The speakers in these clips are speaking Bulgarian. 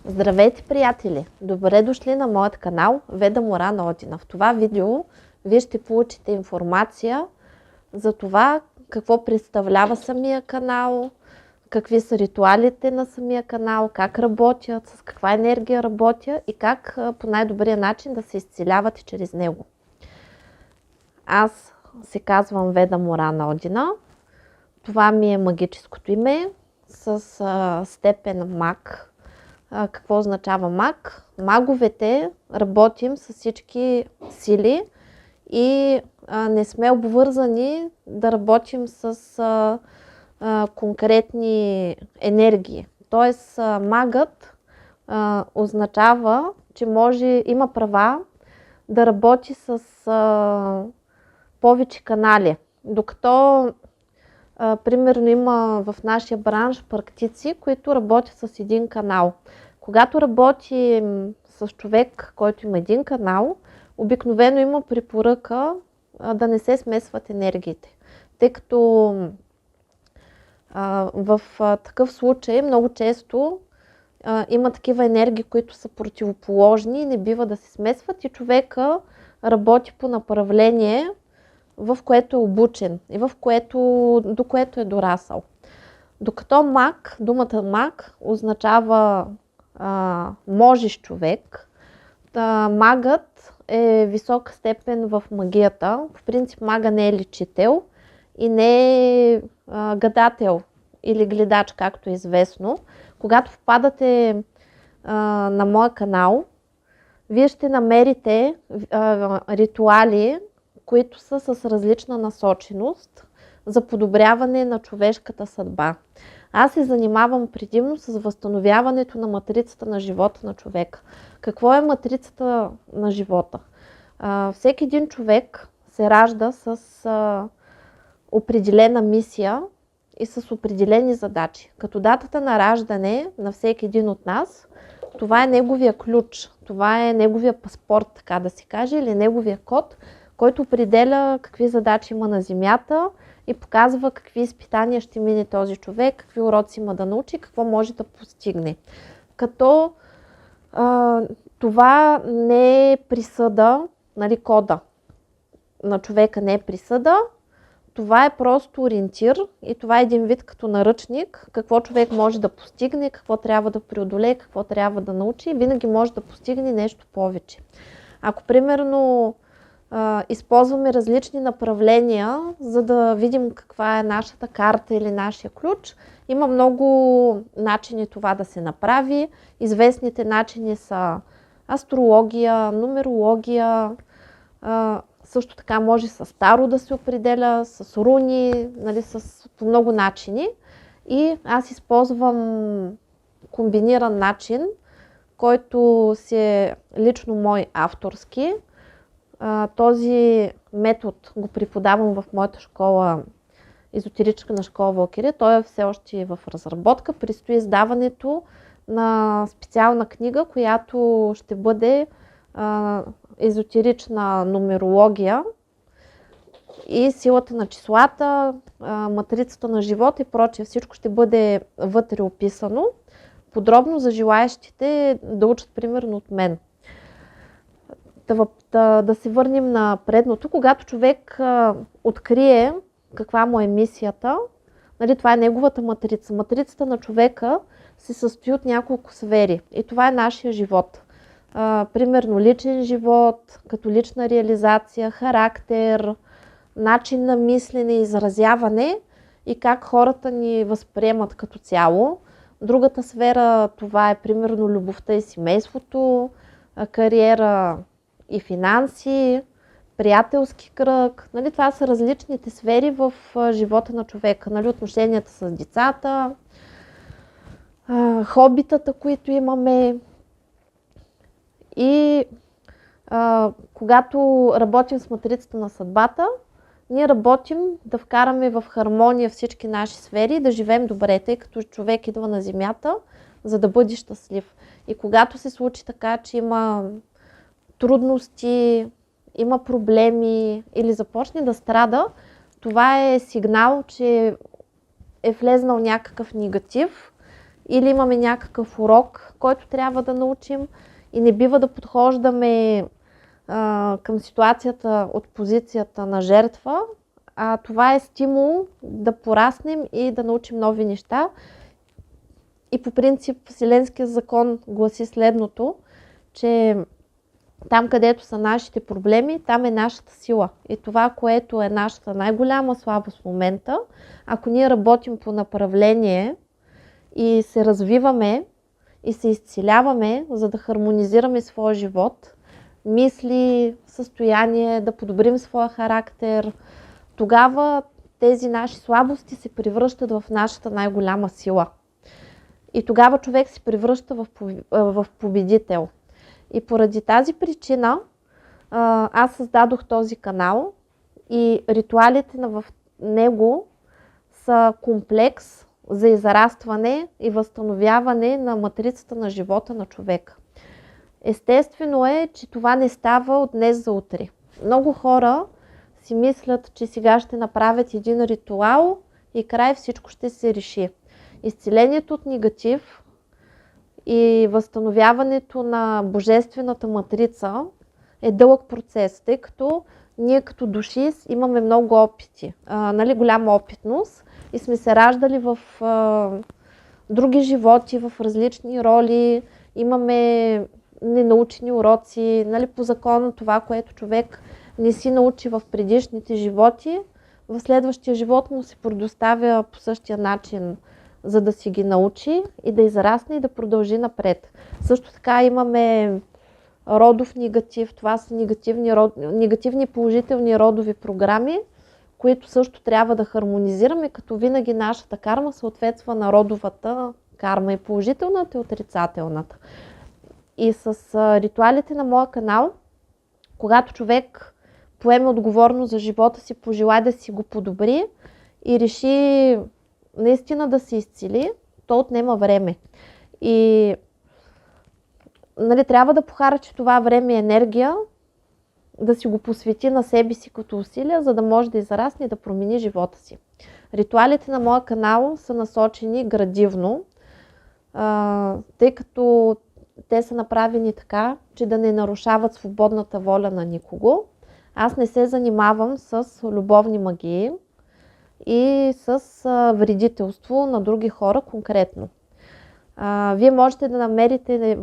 Здравейте, приятели! Добре дошли на моят канал Веда Морана Одина. В това видео вие ще получите информация за това какво представлява самия канал, какви са ритуалите на самия канал, как работят, с каква енергия работя и как по най-добрия начин да се изцелявате чрез него. Аз се казвам Веда Морана Одина. Това ми е магическото име с степен маг. Какво означава маг? Маговете работим с всички сили и не сме обвързани да работим с конкретни енергии. Тоест магът означава, че има права да работи с повече канали. Докато примерно има в нашия бранш практици, които работят с един канал. Когато работим с човек, който има един канал, обикновено има препоръка да не се смесват енергиите. Тъй като в такъв случай много често има такива енергии, които са противоположни и не бива да се смесват и човека работи по направление, в което е обучен и до което е дорасъл. Докато маг, думата маг означава можеш човек. Магът е висока степен в магията. В принцип мага не е лечител и не е гадател или гледач, както е известно. Когато впадате на моя канал, вие ще намерите ритуали, които са с различна насоченост за подобряване на човешката съдба. Аз се занимавам предимно с възстановяването на матрицата на живота на човека. Какво е матрицата на живота? Всеки един човек се ражда с определена мисия и с определени задачи. Като датата на раждане на всеки един от нас, това е неговия ключ, това е неговия паспорт, така да се каже, или неговия код, който определя какви задачи има на Земята и показва какви изпитания ще мине този човек, какви уроци има да научи, какво може да постигне. Като това не е присъда, нали, кода на човека не е присъда, това е просто ориентир и това е един вид като наръчник, какво човек може да постигне, какво трябва да преодолее, какво трябва да научи и винаги може да постигне нещо повече. Ако примерно използваме различни направления, за да видим каква е нашата карта или нашия ключ. Има много начини това да се направи. Известните начини са астрология, нумерология, също така може с таро да се определя, с руни, нали, по много начини. И аз използвам комбиниран начин, който си е лично мой авторски. Този метод го преподавам в моята школа, езотерична школа Валкирия. Той е все още в разработка. Предстои издаването на специална книга, която ще бъде езотерична нумерология и силата на числата, матрицата на живота и прочее. Всичко ще бъде вътре описано подробно за желаещите да учат примерно от мен. Да се върнем на предното. Когато човек открие каква му е мисията, нали, това е неговата матрица. Матрицата на човека се състои от няколко сфери и това е нашия живот. Примерно личен живот, като лична реализация, характер, начин на мислене, изразяване и как хората ни възприемат като цяло. Другата сфера това е примерно любовта и семейството, кариера и финанси. приятелски кръг. Нали, това са различните сфери в живота на човека. Нали, отношенията с децата, хобитата, които имаме. И когато работим с матрицата на съдбата, ние работим да вкараме в хармония всички наши сфери и да живеем добре, тъй като човек идва на земята, за да бъде щастлив. И когато се случи така, че има трудности, има проблеми или започне да страда, това е сигнал, че е влезнал някакъв негатив или имаме някакъв урок, който трябва да научим и не бива да подхождаме към ситуацията от позицията на жертва, а това е стимул да пораснем и да научим нови неща. И по принцип Вселенския закон гласи следното, че там, където са нашите проблеми, там е нашата сила. И това, което е нашата най-голяма слабост в момента, ако ние работим по направление и се развиваме и се изцеляваме, за да хармонизираме своя живот, мисли, състояние, да подобрим своя характер, тогава тези наши слабости се превръщат в нашата най-голяма сила. И тогава човек се превръща в победител. И поради тази причина аз създадох този канал и ритуалите в него са комплекс за израстване и възстановяване на матрицата на живота на човека. Естествено е, че това не става от днес за утре. Много хора си мислят, че сега ще направят един ритуал и край всичко ще се реши. Изцелението от негатив и възстановяването на божествената матрица е дълъг процес, тъй като ние като души имаме много опити, голяма опитност и сме се раждали в други животи, в различни роли, имаме ненаучени уроци, по закона това, което човек не си научи в предишните животи, в следващия живот му се предоставя по същия начин, за да си ги научи и да израсне и да продължи напред. Също така имаме родов негатив, това са негативни и положителни родови програми, които също трябва да хармонизираме, като винаги нашата карма съответства на родовата карма, и положителната и отрицателната. И с ритуалите на моя канал, когато човек поеме отговорност за живота си, пожелае да си го подобри и реши наистина да се изцели, то отнема време. И трябва да похарчи това време и енергия, да си го посвети на себе си като усилия, за да може да израсне и да промени живота си. Ритуалите на моя канал са насочени градивно, тъй като те са направени така, че да не нарушават свободната воля на никого. Аз не се занимавам с любовни магии и с вредителство на други хора конкретно. Вие можете да намерите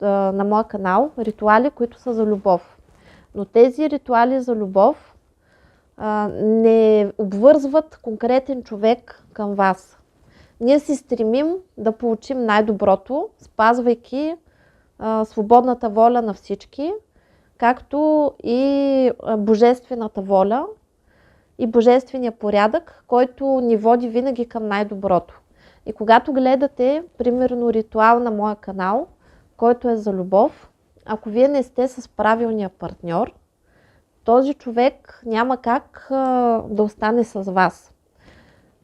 на моя канал ритуали, които са за любов. Но тези ритуали за любов не обвързват конкретен човек към вас. Ние се стремим да получим най-доброто, спазвайки свободната воля на всички, както и божествената воля и божествения порядък, който ни води винаги към най-доброто. И когато гледате, примерно, ритуал на моя канал, който е за любов, ако вие не сте с правилния партньор, този човек няма как да остане с вас.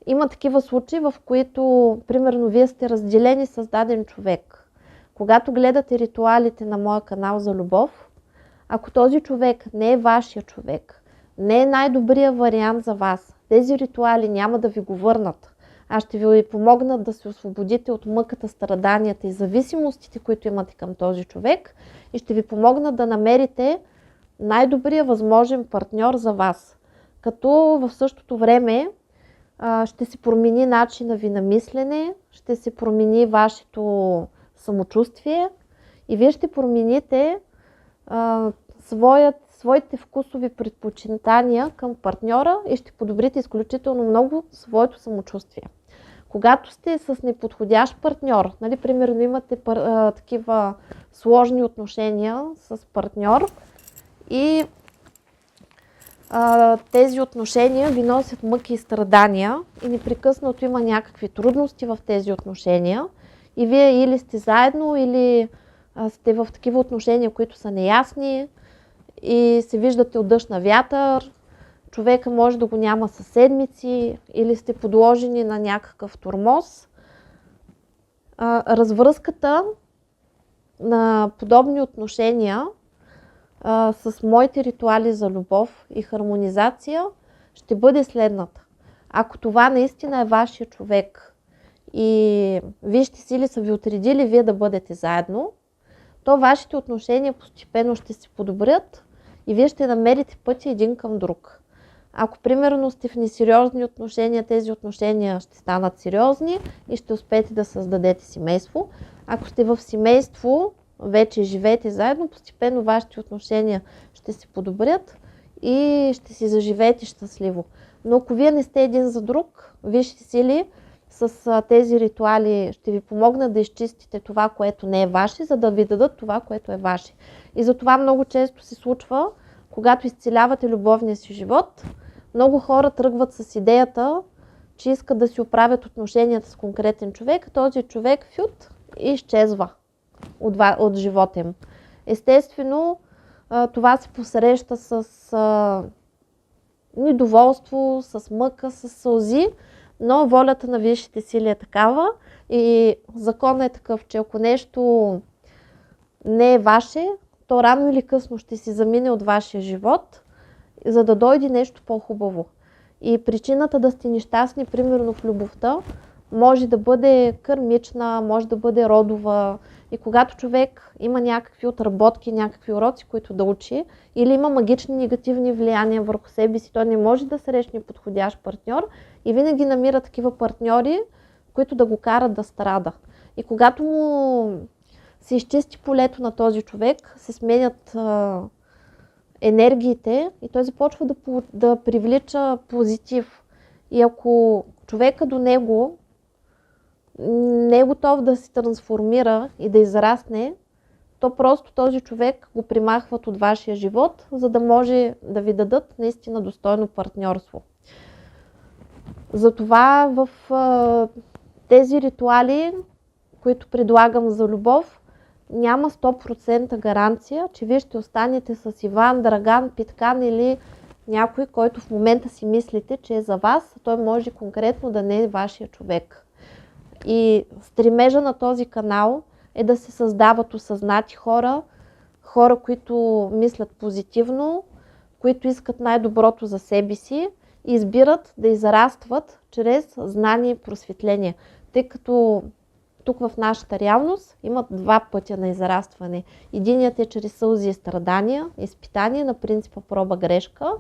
Има такива случаи, в които, примерно, вие сте разделени с даден човек. Когато гледате ритуалите на моя канал за любов, ако този човек не е вашия човек, не е най-добрият вариант за вас, тези ритуали няма да ви го върнат, а ще ви помогнат да се освободите от мъката, страданията и зависимостите, които имате към този човек, и ще ви помогнат да намерите най-добрия възможен партньор за вас. Като в същото време ще се промени начина ви на мислене, ще се промени вашето самочувствие и вие ще промените своите вкусови предпочитания към партньора и ще подобрите изключително много своето самочувствие. Когато сте с неподходящ партньор, примерно имате такива сложни отношения с партньор и тези отношения ви носят мъки и страдания и непрекъснато има някакви трудности в тези отношения и вие или сте заедно, или сте в такива отношения, които са неясни и се виждате от дъжд на вятър, човека може да го няма със седмици или сте подложени на някакъв тормоз. Развръзката на подобни отношения с моите ритуали за любов и хармонизация ще бъде следната. Ако това наистина е вашия човек и висшите сили са ви отредили вие да бъдете заедно, то вашите отношения постепенно ще се подобрят и вие ще намерите пътя един към друг. Ако примерно сте в несериозни отношения, тези отношения ще станат сериозни и ще успеете да създадете семейство. Ако сте в семейство, вече живеете заедно, постепенно вашите отношения ще се подобрят и ще си заживеете щастливо. Но ако вие не сте един за друг, висшите сили с тези ритуали ще ви помогнат да изчистите това, което не е ваше, за да ви дадат това, което е ваше. И затова много често се случва, когато изцелявате любовния си живот, много хора тръгват с идеята, че искат да си оправят отношенията с конкретен човек, този човек фют и изчезва от живота им. Естествено, това се посреща с недоволство, с мъка, с сълзи, но волята на висшите сили е такава и законът е такъв, че ако нещо не е ваше, то рано или късно ще си замине от вашия живот, за да дойде нещо по-хубаво. И причината да сте нещастни, примерно в любовта, може да бъде кърмична, може да бъде родова. И когато човек има някакви отработки, някакви уроци, които да учи, или има магични негативни влияния върху себе си, той не може да срещне подходящ партньор и винаги намира такива партньори, които да го карат да страда. И когато му се изчисти полето на този човек, се сменят енергиите и той започва да привлича позитив. И ако човека до него не е готов да се трансформира и да израсне, то просто този човек го примахват от вашия живот, за да може да ви дадат наистина достойно партньорство. Затова в тези ритуали, които предлагам за любов, няма 100% гаранция, че вие ще останете с Иван, Драган, Питкан или някой, който в момента си мислите, че е за вас, той може конкретно да не е вашия човек. И стремежа на този канал е да се създават осъзнати хора, които мислят позитивно, които искат най-доброто за себе си и избират да израстват чрез знание и просветление. Тъй като тук в нашата реалност имат два пътя на израстване. Единият е чрез сълзи и страдания, изпитания на принципа проба-грешка,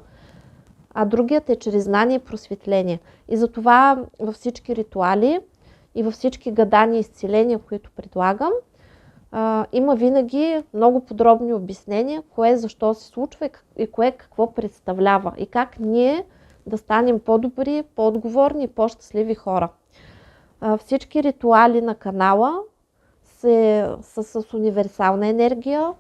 а другият е чрез знание и просветление. И затова във всички ритуали и във всички гадания и изцеления, които предлагам, има винаги много подробни обяснения, кое защо се случва и кое какво представлява и как ние да станем по-добри, по-отговорни и по-щастливи хора. Всички ритуали на канала са с универсална енергия,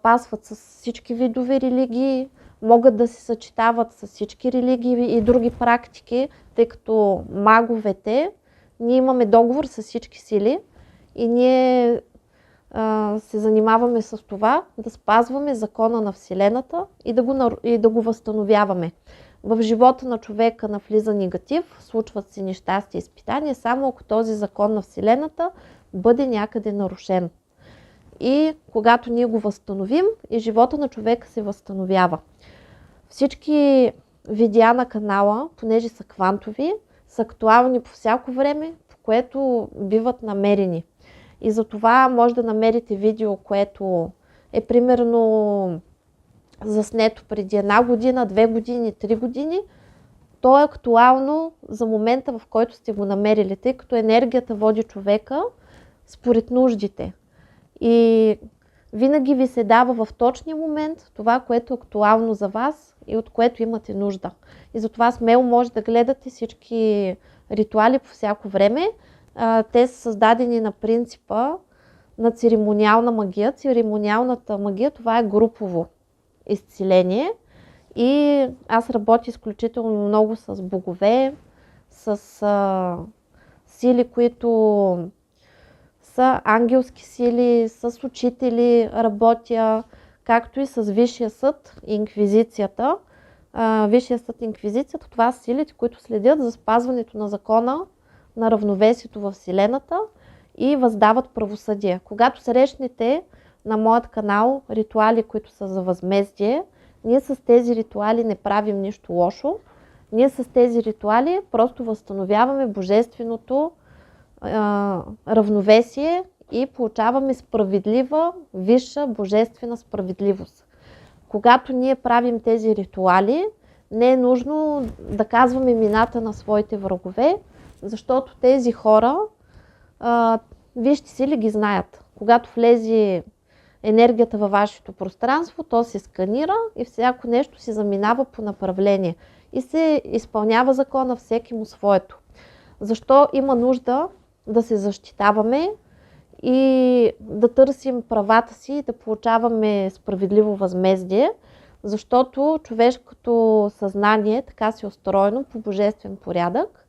пасват с всички видове религии, могат да се съчетават с всички религии и други практики, тъй като маговете, ние имаме договор с всички сили и ние се занимаваме с това да спазваме закона на Вселената и да го възстановяваме. В живота на човека навлиза негатив, случват се нещастия и изпитания, само ако този закон на Вселената бъде някъде нарушен. И когато ние го възстановим, и живота на човека се възстановява. Всички видеа на канала, понеже са квантови, са актуални по всяко време, по което биват намерени. И затова може да намерите видео, което е примерно заснето преди 1 година, 2 години, 3 години. То е актуално за момента, в който сте го намерили, тъй като енергията води човека според нуждите. И винаги ви се дава в точния момент това, което е актуално за вас и от което имате нужда. И затова смело може да гледате всички ритуали по всяко време. Те са създадени на принципа на церемониална магия. Церемониалната магия, това е групово изцеление И аз работя изключително много с богове, с сили, които са ангелски сили, с учители работя, както и с Висшия съд и Инквизицията. Висшия съд и Инквизицията, това са силите, които следят за спазването на закона, на равновесието в Вселената и въздават правосъдие. Когато срещнете на моят канал ритуали, които са за възмездие, ние с тези ритуали не правим нищо лошо. Ние с тези ритуали просто възстановяваме божественото равновесие и получаваме справедлива, висша, божествена справедливост. Когато ние правим тези ритуали, не е нужно да казваме имената на своите врагове, защото тези хора, вижте сили ги знаят. Когато влезе енергията във вашето пространство, то се сканира и всяко нещо се заминава по направление и се изпълнява закона, всеки му своето. Защо има нужда да се защитаваме и да търсим правата си и да получаваме справедливо възмездие? Защото човешкото съзнание така си е устроено по божествен порядък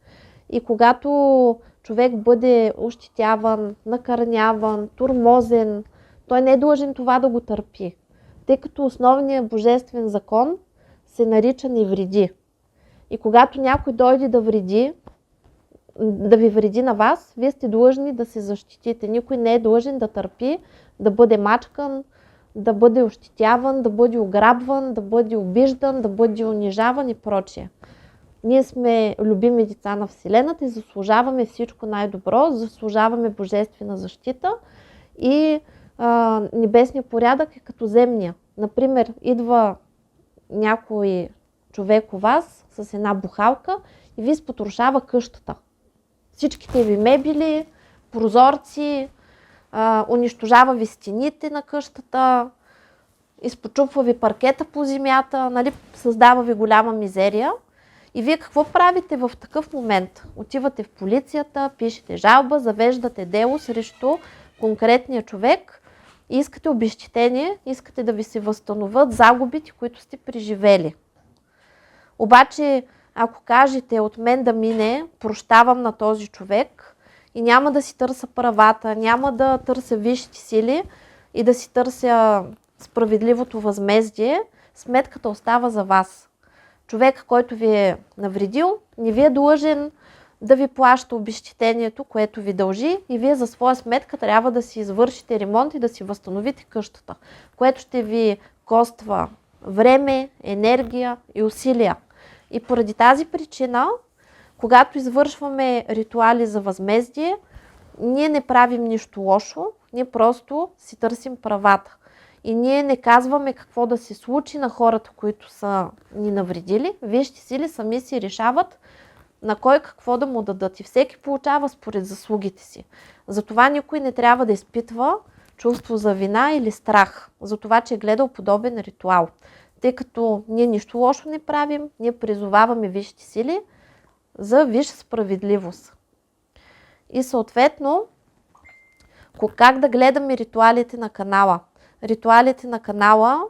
и когато човек бъде ощетяван, накърняван, тормозен, той не е длъжен това да го търпи, тъй като основният божествен закон се нарича не вреди. И когато някой дойде да ви вреди на вас, вие сте длъжни да се защитите. Никой не е длъжен да търпи, да бъде мачкан, да бъде ощетяван, да бъде ограбван, да бъде обиждан, да бъде унижаван и прочее. Ние сме любими деца на Вселената и заслужаваме всичко най-добро, заслужаваме божествена защита и небесният порядък е като земния. Например, идва някой човек у вас с една бухалка и ви спотрошава къщата. Всичките ви мебели, прозорци, унищожава ви стените на къщата, изпочупва ви паркета по земята, нали, създава ви голяма мизерия. И вие какво правите в такъв момент? Отивате в полицията, пишете жалба, завеждате дело срещу конкретния човек и искате обезщетение, искате да ви се възстановят загубите, които сте преживели. Обаче, ако кажете от мен да мине, прощавам на този човек и няма да си търся правата, няма да търся висшите сили и да си търся справедливото възмездие, сметката остава за вас. Човек, който ви е навредил, не ви е длъжен да ви плаща обезщетението, което ви дължи и вие за своя сметка трябва да си извършите ремонт и да си възстановите къщата, което ще ви коства време, енергия и усилия. И поради тази причина, когато извършваме ритуали за възмездие, ние не правим нищо лошо, ние просто си търсим правата. И ние не казваме какво да се случи на хората, които са ни навредили. Висшите сили сами си решават на кой какво да му дадат. И всеки получава според заслугите си. Затова никой не трябва да изпитва чувство за вина или страх, за това, че е гледал подобен ритуал. Тъй като ние нищо лошо не правим, ние призоваваме висшите сили за висша справедливост. И съответно, как да гледаме ритуалите на канала? Ритуалите на канала,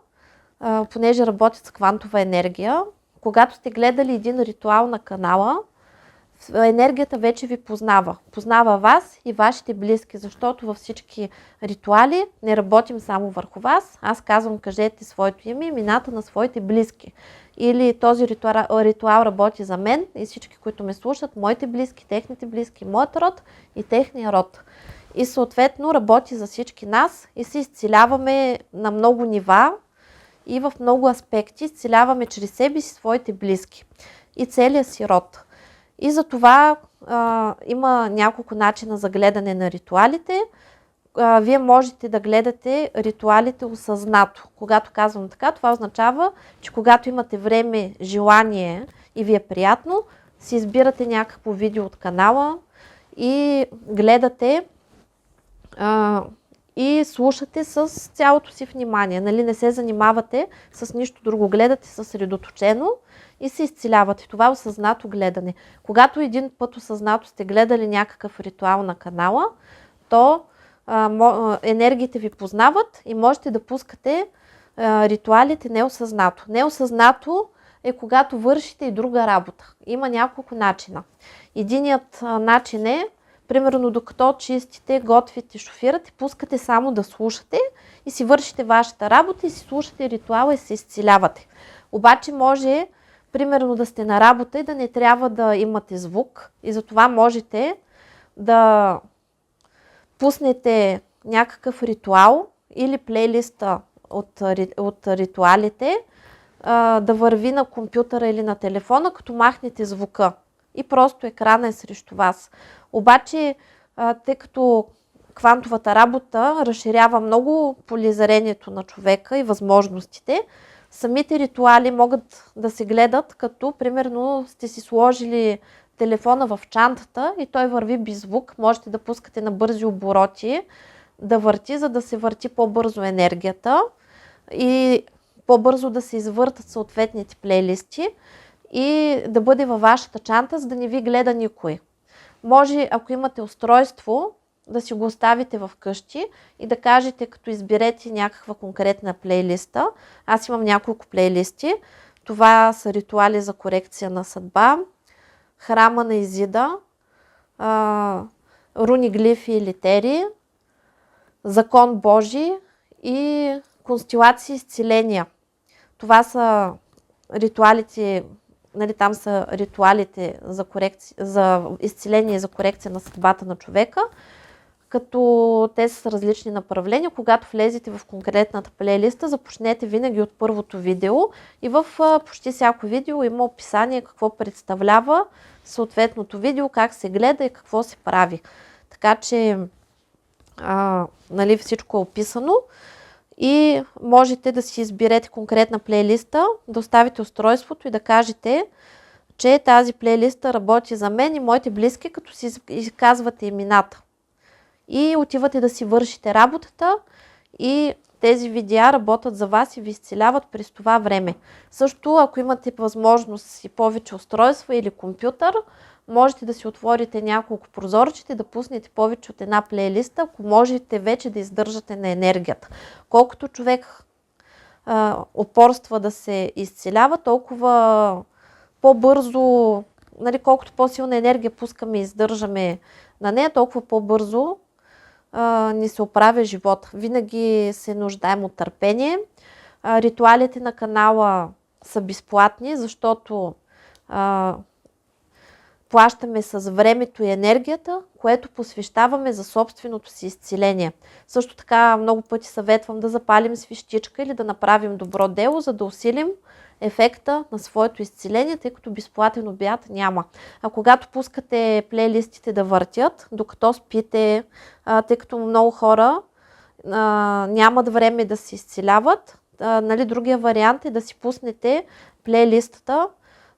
понеже работят с квантова енергия, когато сте гледали един ритуал на канала, енергията вече ви познава. Познава вас и вашите близки, защото във всички ритуали не работим само върху вас. Аз казвам, кажете своето име и имената на своите близки. Или този ритуал работи за мен и всички, които ме слушат, моите близки, моят род и техния род. И съответно работи за всички нас и се изцеляваме на много нива и в много аспекти. Изцеляваме чрез себе си своите близки и целия си род. И за това има няколко начина за гледане на ритуалите. Вие можете да гледате ритуалите осъзнато. Когато казвам така, това означава, че когато имате време, желание и ви е приятно, си избирате някакво видео от канала и гледате и слушате с цялото си внимание. Нали, не се занимавате с нищо друго. Гледате съсредоточено и се изцелявате. Това е осъзнато гледане. Когато един път осъзнато сте гледали някакъв ритуал на канала, то енергиите ви познават и можете да пускате ритуалите неосъзнато. Неосъзнато е когато вършите и друга работа. Има няколко начина. Единият начин е, примерно докато чистите, готвите, шофирате, пускате само да слушате и си вършите вашата работа и си слушате ритуала и се изцелявате. Обаче може, примерно да сте на работа и да не трябва да имате звук и затова можете да пуснете някакъв ритуал или плейлиста от ритуалите, да върви на компютъра или на телефона, като махнете звука и просто екрана е срещу вас. Обаче, тъй като квантовата работа разширява много полезрението на човека и възможностите, самите ритуали могат да се гледат, като примерно сте си сложили телефона в чантата и той върви без звук. Можете да пускате на бързи обороти, да върти, за да се върти по-бързо енергията и по-бързо да се извъртат съответните плейлисти и да бъде във вашата чанта, за да не ви гледа никой. Може, ако имате устройство, да си го оставите в къщи и да кажете, като изберете някаква конкретна плейлиста. Аз имам няколко плейлисти. Това са ритуали за корекция на съдба, храма на Изида, руни, глифи и литери, закон Божий и констелации изцеления. Това са ритуалите, нали, там са ритуалите за изцеление и за корекция на съдбата на човека, като те са с различни направления. Когато влезете в конкретната плейлиста, започнете винаги от първото видео и в почти всяко видео има описание какво представлява съответното видео, как се гледа и какво се прави. Така че нали, всичко е описано и можете да си изберете конкретна плейлиста, да оставите устройството и да кажете, че тази плейлиста работи за мен и моите близки, като си изказвате имената. И отивате да си вършите работата и тези видеа работят за вас и ви изцеляват през това време. Също, ако имате възможност и повече устройства или компютър, можете да си отворите няколко прозорчета и да пуснете повече от една плейлиста, ако можете вече да издържате на енергията. Колкото човек упорства да се изцелява, толкова по-бързо, нали, колкото по-силна енергия пускаме и издържаме на нея, толкова по-бързо ни се оправя живота. Винаги се нуждаем от търпение. Ритуалите на канала са безплатни, защото плащаме с времето и енергията, което посвещаваме за собственото си изцеление. Също така много пъти съветвам да запалим свещичка или да направим добро дело, за да усилим ефекта на своето изцеление, тъй като безплатен обяд няма. А когато пускате плейлистите да въртят, докато спите, тъй като много хора нямат време да се изцеляват, нали, другия вариант е да си пуснете плейлистата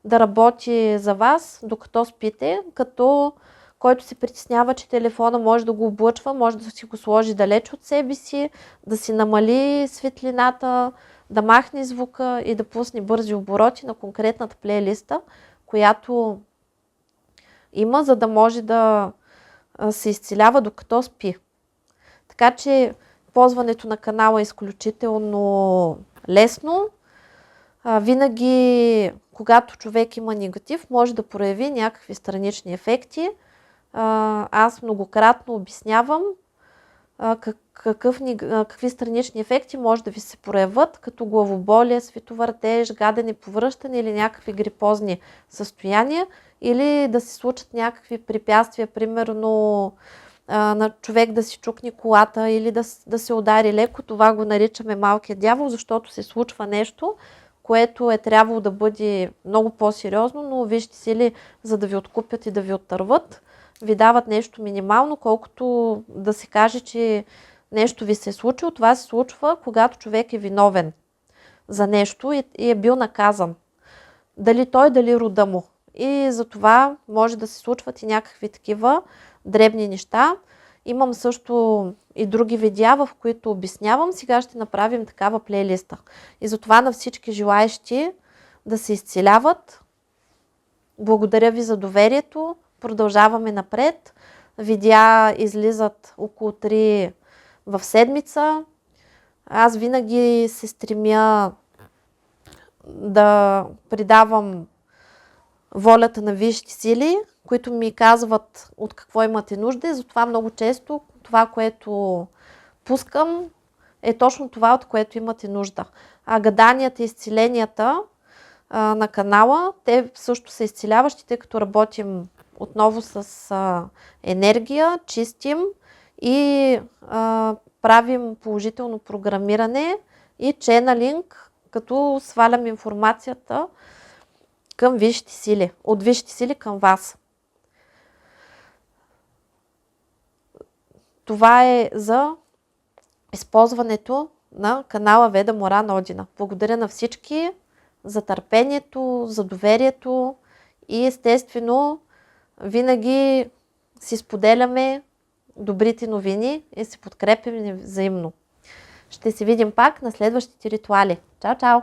да работи за вас, докато спите, като който се притеснява, че телефона може да го облъчва, може да си го сложи далеч от себе си, да си намали светлината, да махне звука и да пусне бързи обороти на конкретната плейлиста, която има, за да може да се изцелява докато спи. Така че ползването на канала е изключително лесно. Винаги, когато човек има негатив, може да прояви някакви странични ефекти. Аз многократно обяснявам какви странични ефекти може да ви се проявят, като главоболие, световъртеж, гадене, повръщане или някакви грипозни състояния, или да се случат някакви препятствия, примерно на човек да си чукне колата или да се удари леко. Това го наричаме малкият дявол, защото се случва нещо, което е трябвало да бъде много по-сериозно, но вижте си ли, за да ви откупят и да ви оттърват, ви дават нещо минимално, колкото да се каже, че нещо ви се е случило. Това се случва, когато човек е виновен за нещо и е бил наказан. Дали той, дали рода му. И за това може да се случват и някакви такива дребни неща. Имам също и други видеа, в които обяснявам. Сега ще направим такава плейлиста. И затова на всички желаещи да се изцеляват. Благодаря ви за доверието. Продължаваме напред. Видеа излизат около 3 в седмица. Аз винаги се стремя да придавам волята на висшите сили, които ми казват от какво имате нужда, и затова много често това, което пускам, е точно това, от което имате нужда. А гаданията и изцеленията на канала, те също са изцеляващи, тъй като работим отново с енергия, чистим и правим положително програмиране и ченалинг, като свалям информацията към висшите сили, от висшите сили към вас. Това е за използването на канала Веда Моран Одина. Благодаря на всички за търпението, за доверието и естествено винаги си споделяме добрите новини и се подкрепяме взаимно. Ще се видим пак на следващите ритуали. Чао, чао!